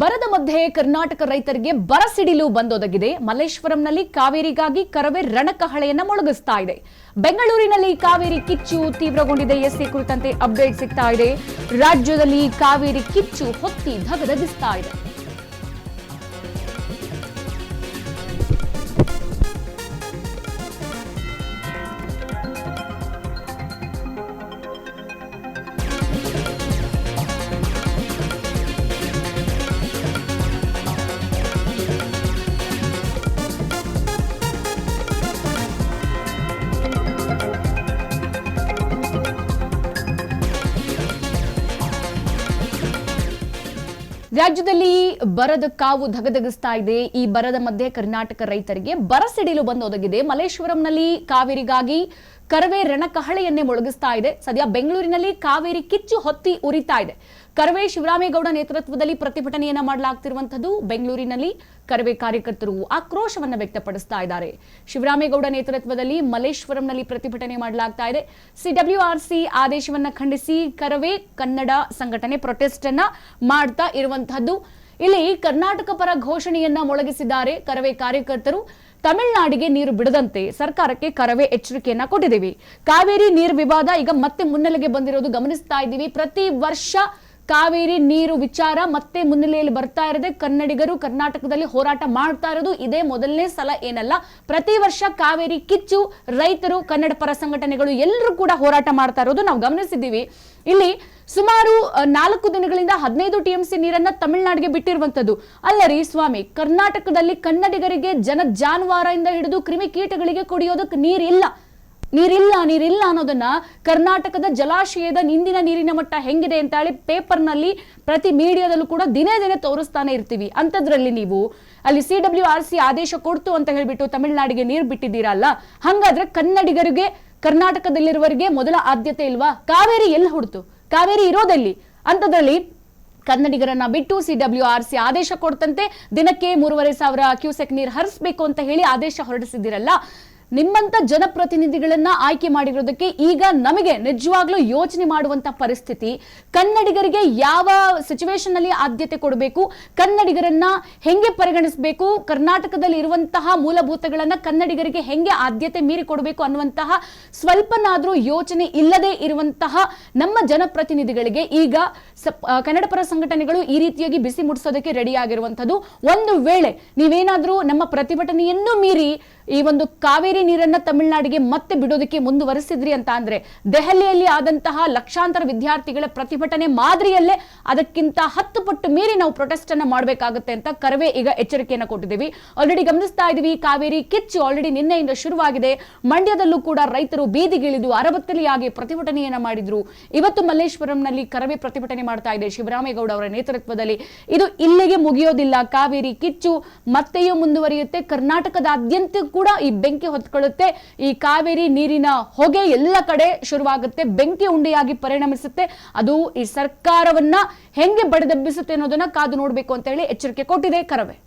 ಬರದ ಮಧ್ಯೆ ಕರ್ನಾಟಕ ರೈತರಿಗೆ ಬರ ಸಿಡಿಲು ಬಂದೊದಗಿದೆ. ಮಲ್ಲೇಶ್ವರಂನಲ್ಲಿ ಕಾವೇರಿಗಾಗಿ ಕರವೇ ರಣಕಹಳೆಯನ್ನ ಮೊಳಗಿಸ್ತಾ ಇದೆ. ಬೆಂಗಳೂರಿನಲ್ಲಿ ಕಾವೇರಿ ಕಿಚ್ಚು ತೀವ್ರಗೊಂಡಿದೆ. ಎಸ್ಸಿ ಕುರಿತಂತೆ ಅಪ್ಡೇಟ್ ಸಿಗ್ತಾ ಇದೆ. ರಾಜ್ಯದಲ್ಲಿ ಕಾವೇರಿ ಕಿಚ್ಚು ಹೊತ್ತಿ ಧಗಧಗಿಸ್ತಾ ಇದೆ. ರಾಜ್ಯದಲ್ಲಿ ಬರದ ಕಾವು ಧಗಧಗಿಸ್ತಾ ಇದೆ. ಈ ಬರದ ಮಧ್ಯೆ ಕರ್ನಾಟಕ ರೈತರಿಗೆ ಬರ ಸಿಡಿಲು ಬಂದೊದಗಿದೆ. ಮಲ್ಲೇಶ್ವರಂನಲ್ಲಿ ಕಾವೇರಿಗಾಗಿ ಕರವೇ ರಣಕಹಳೆಯನ್ನೇ ಮೊಳಗಿಸ್ತಾ ಇದೆ. ಸದ್ಯ ಬೆಂಗಳೂರಿನಲ್ಲಿ ಕಾವೇರಿ ಕಿಚ್ಚು ಹೊತ್ತಿ ಉರಿತಾ ಇದೆ. ಕರವೇ ಶಿವರಾಮೇಗೌಡ ನೇತೃತ್ವದಲ್ಲಿ ಪ್ರತಿಭಟನೆಯನ್ನ ಮಾಡಲಾಗ್ತಿರುವಂತದ್ದು. ಬೆಂಗಳೂರಿನಲ್ಲಿ ಕರವೇ ಕಾರ್ಯಕರ್ತರು ಆಕ್ರೋಶವನ್ನ ವ್ಯಕ್ತಪಡಿಸ್ತಾ ಇದ್ದಾರೆ. ಶಿವರಾಮೇಗೌಡ ನೇತೃತ್ವದಲ್ಲಿ ಮಲ್ಲೇಶ್ವರಂನಲ್ಲಿ ಪ್ರತಿಭಟನೆ ಮಾಡಲಾಗ್ತಾ ಇದೆ. ಸಿಡಬ್ಲ್ಯೂಆರ್ಸಿ ಆದೇಶವನ್ನ ಖಂಡಿಸಿ ಕರವೇ ಕನ್ನಡ ಸಂಘಟನೆ ಪ್ರೊಟೆಸ್ಟ್ ಅನ್ನ ಮಾಡ್ತಾ ಇರುವಂತಹದ್ದು. ಇಲ್ಲಿ ಕರ್ನಾಟಕ ಪರ ಘೋಷಣೆಯನ್ನ ಮೊಳಗಿಸಿದ್ದಾರೆ ಕರವೇ ಕಾರ್ಯಕರ್ತರು. ತಮಿಳುನಾಡಿಗೆ ನೀರು ಬಿಡದಂತೆ ಸರ್ಕಾರಕ್ಕೆ ಕರವೇ ಎಚ್ಚರಿಕೆಯನ್ನ ಕೊಟ್ಟಿದ್ದೀವಿ. ಕಾವೇರಿ ನೀರು ವಿವಾದ ಈಗ ಮತ್ತೆ ಮುನ್ನೆಲೆಗೆ ಬಂದಿರೋದು ಗಮನಿಸ್ತಾ ಇದ್ದೀವಿ. ಪ್ರತಿ ವರ್ಷ ಕಾವೇರಿ ನೀರು ವಿಚಾರ ಮತ್ತೆ ಮುನ್ನೆಲೆಯಲ್ಲಿ ಬರ್ತಾ ಇರೋದೆ. ಕನ್ನಡಿಗರು ಕರ್ನಾಟಕದಲ್ಲಿ ಹೋರಾಟ ಮಾಡ್ತಾ ಇರೋದು ಇದೇ ಮೊದಲನೇ ಸಲ ಏನಲ್ಲ. ಪ್ರತಿ ವರ್ಷ ಕಾವೇರಿ ಕಿಚ್ಚು ರೈತರು ಕನ್ನಡ ಪರ ಸಂಘಟನೆಗಳು ಎಲ್ಲರೂ ಕೂಡ ಹೋರಾಟ ಮಾಡ್ತಾ ಇರೋದು ನಾವು ಗಮನಿಸಿದ್ದೀವಿ. ಇಲ್ಲಿ ಸುಮಾರು 4 ದಿನಗಳಿಂದ 15 ಟಿಎಂಸಿ ನೀರನ್ನ ತಮಿಳುನಾಡಿಗೆ ಬಿಟ್ಟಿರುವಂತದ್ದು. ಅಲ್ಲರಿ ಸ್ವಾಮಿ, ಕರ್ನಾಟಕದಲ್ಲಿ ಕನ್ನಡಿಗರಿಗೆ ಜಾನುವಾರಿಂದ ಹಿಡಿದು ಕ್ರಿಮಿಕೀಟಗಳಿಗೆ ಕುಡಿಯೋದಕ್ಕೆ ನೀರಿಲ್ಲ ಅನ್ನೋದನ್ನ ಕರ್ನಾಟಕದ ಜಲಾಶಯದ ಇಂದಿನ ನೀರಿನ ಮಟ್ಟ ಹೆಂಗಿದೆ ಅಂತ ಹೇಳಿ ಪೇಪರ್ನಲ್ಲಿ ಪ್ರತಿ ಮೀಡಿಯಾದಲ್ಲೂ ಕೂಡ ದಿನೇ ತೋರಿಸ್ತಾನೆ ಇರ್ತೀವಿ. ಅಂತದ್ರಲ್ಲಿ ನೀವು ಅಲ್ಲಿ ಸಿಡಬ್ಲ್ಯೂಆರ್ಸಿ ಆದೇಶ ಕೊಡ್ತು ಅಂತ ಹೇಳ್ಬಿಟ್ಟು ತಮಿಳುನಾಡಿಗೆ ನೀರು ಬಿಟ್ಟಿದ್ದೀರಲ್ಲ, ಹಂಗಾದ್ರೆ ಕನ್ನಡಿಗರಿಗೆ ಕರ್ನಾಟಕದಲ್ಲಿರುವವರಿಗೆ ಮೊದಲ ಆದ್ಯತೆ ಇಲ್ವಾ? ಕಾವೇರಿ ಎಲ್ಲಿ ಹುಡ್ತು? ಕಾವೇರಿ ಇರೋದಲ್ಲಿ ಅಂತದ್ರಲ್ಲಿ ಕನ್ನಡಿಗರನ್ನ ಬಿಟ್ಟು ಸಿಡಬ್ಲ್ಯೂಆರ್ಸಿ ಆದೇಶ ಕೊಡ್ತಂತೆ ದಿನಕ್ಕೆ 3,500 ಕ್ಯೂಸೆಕ್ ನೀರು ಹರಿಸಬೇಕು ಅಂತ ಹೇಳಿ ಆದೇಶ ಹೊರಡಿಸಿದಿರಲ್ಲ. ನಿಮ್ಮಂತ ಜನಪ್ರತಿನಿಧಿಗಳನ್ನ ಆಯ್ಕೆ ಮಾಡಿರೋದಕ್ಕೆ ಈಗ ನಮಗೆ ನಿಜವಾಗ್ಲೂ ಯೋಚನೆ ಮಾಡುವಂತ ಪರಿಸ್ಥಿತಿ. ಕನ್ನಡಿಗರಿಗೆ ಯಾವ ಸಿಚುವೇಶನ್ ಅಲ್ಲಿ ಆದ್ಯತೆ ಕೊಡಬೇಕು, ಕನ್ನಡಿಗರನ್ನ ಹೆಂಗೆ ಪರಿಗಣಿಸಬೇಕು, ಕರ್ನಾಟಕದಲ್ಲಿ ಇರುವಂತಹ ಮೂಲಭೂತಗಳನ್ನ ಕನ್ನಡಿಗರಿಗೆ ಹೆಂಗೆ ಆದ್ಯತೆ ಮೀರಿ ಕೊಡಬೇಕು ಅನ್ನುವಂತಹ ಸ್ವಲ್ಪನಾದ್ರೂ ಯೋಚನೆ ಇಲ್ಲದೆ ಇರುವಂತಹ ನಮ್ಮ ಜನಪ್ರತಿನಿಧಿಗಳಿಗೆ ಈಗ ಕನ್ನಡ ಪರ ಸಂಘಟನೆಗಳು ಈ ರೀತಿಯಾಗಿ ಬಿಸಿ ಮುಡಿಸೋದಕ್ಕೆ ರೆಡಿ ಆಗಿರುವಂತದ್ದು. ಒಂದು ವೇಳೆ ನೀವೇನಾದ್ರೂ ನಮ್ಮ ಪ್ರತಿಭಟನೆಯನ್ನು ಮೀರಿ ಈ ಒಂದು ಕಾವೇರಿ ನೀರನ್ನ ತಮಿಳುನಾಡಿಗೆ ಮತ್ತೆ ಬಿಡೋದಕ್ಕೆ ಮುಂದುವರೆಸಿದ್ರಿ ಅಂತ ಅಂದ್ರೆ ದೆಹಲಿಯಲ್ಲಿ ಆದಂತಹ ಲಕ್ಷಾಂತರ ವಿದ್ಯಾರ್ಥಿಗಳ ಪ್ರತಿಭಟನೆ ಮಾದರಿಯಲ್ಲೇ ಅದಕ್ಕಿಂತ 10 ಪಟ್ಟು ಮೀರಿ ನಾವು ಪ್ರೊಟೆಸ್ಟ್ ಅನ್ನ ಮಾಡಬೇಕಾಗುತ್ತೆ ಅಂತ ಕರವೇ ಈಗ ಎಚ್ಚರಿಕೆಯನ್ನ ಕೊಟ್ಟಿದ್ದೀವಿ. ಆಲ್ರೆಡಿ ಗಮನಿಸ್ತಾ ಇದೀವಿ, ಕಾವೇರಿ ಕಿಚ್ಚು ಆಲ್ರೆಡಿ ನಿನ್ನೆಯಿಂದ ಶುರುವಾಗಿದೆ. ಮಂಡ್ಯದಲ್ಲೂ ಕೂಡ ರೈತರು ಬೀದಿಗಿಳಿದು ಅರಬತ್ತಲಿಯಾಗಿ ಪ್ರತಿಭಟನೆಯನ್ನ ಮಾಡಿದ್ರು. ಇವತ್ತು ಮಲ್ಲೇಶ್ವರಂನಲ್ಲಿ ಕರವೇ ಪ್ರತಿಭಟನೆ ಮಾಡ್ತಾ ಇದೆ ಶಿವರಾಮೇಗೌಡ ಅವರ ನೇತೃತ್ವದಲ್ಲಿ. ಇದು ಇಲ್ಲಿಗೆ ಮುಗಿಯೋದಿಲ್ಲ. ಕಾವೇರಿ ಕಿಚ್ಚು ಮತ್ತೆಯೂ ಮುಂದುವರಿಯುತ್ತೆ. ಕರ್ನಾಟಕದಾದ್ಯಂತ ಕೂಡ ಈ ಬೆಂಕಿ ಹೊತ್ಕೊಳ್ಳುತ್ತೆ. ಈ ಕಾವೇರಿ ನೀರಿನ ಹೊಗೆ ಎಲ್ಲ ಕಡೆ ಶುರುವಾಗುತ್ತೆ, ಬೆಂಕಿ ಉಂಡೆಯಾಗಿ ಪರಿಣಮಿಸುತ್ತೆ. ಅದು ಈ ಸರ್ಕಾರವನ್ನ ಹೆಂಗೆ ಬಡಿದೆಬ್ಬಿಸುತ್ತೆ ಅನ್ನೋದನ್ನ ಕಾದು ನೋಡ್ಬೇಕು ಅಂತ ಹೇಳಿ ಎಚ್ಚರಿಕೆ ಕೊಟ್ಟಿದೆ ಕರವೇ.